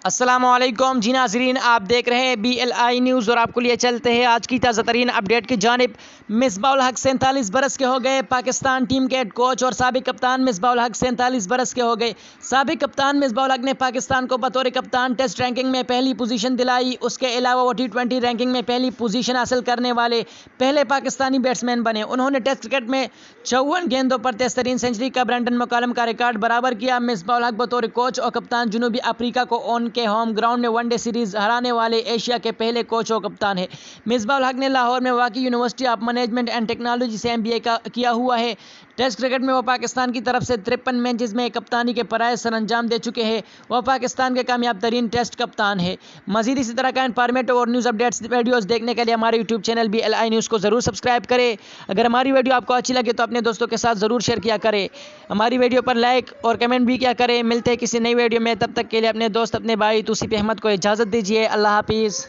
अस्सलामुअलैकुम जी नाज़रीन, आप देख रहे हैं BLI न्यूज़ और आपको लिए चलते हैं आज की ताज़ा तरीन अपडेट की जानिब। मिसबाह-उल हक 47 बरस के हो गए। पाकिस्तान टीम के हेड कोच और साबिक कप्तान मिसबाह-उल हक 47 बरस के हो गए। साबिक कप्तान मिसबाह-उल हक ने पाकिस्तान को बतौर कप्तान टेस्ट रैंकिंग में पहली पोजीशन दिलाई। उसके अलावा वो T20 रैंकिंग में पहली पोजीशन हासिल करने वाले पहले पाकिस्तानी बैट्समैन बने। उन्होंने टेस्ट क्रिकेट में 54 गेंदों पर 23 सेंचुरी का ब्रेंडन मैकलम का रिकॉर्ड बराबर किया। मिसबाह-उल हक बतौर कोच और कप्तान जनूबी अफ्रीका को उनके होम ग्राउंड में वनडे सीरीज हराने वाले एशिया के पहले कोच और कप्तान है। मिसबाह-उल हक ने लाहौर में वाक़ई university of management and technology से MBA किया हुआ है। टेस्ट क्रिकेट में वो पाकिस्तान की तरफ से 53 मैचेस में कप्तानी के फ़राइज़ सर अंजाम दे चुके हैं। वह पाकिस्तान के कामयाब तरीन टेस्ट कप्तान है। मज़ीद इसी तरह का इन्फॉर्मेटिव और न्यूज़ अपडेट्स वीडियोस देखने के लिए हमारे यूट्यूब चैनल BLI न्यूज़ को ज़रूर सब्सक्राइब करें। अगर हमारी वीडियो आपको अच्छी लगे तो अपने दोस्तों के साथ ज़रूर शेयर किया करें। हमारी वीडियो पर लाइक और कमेंट भी किया करें। मिलते हैं किसी नई वीडियो में, तब तक के लिए अपने दोस्त अपने भाई तौसीफ अहमद को इजाज़त दीजिए। अल्लाह हाफिज़।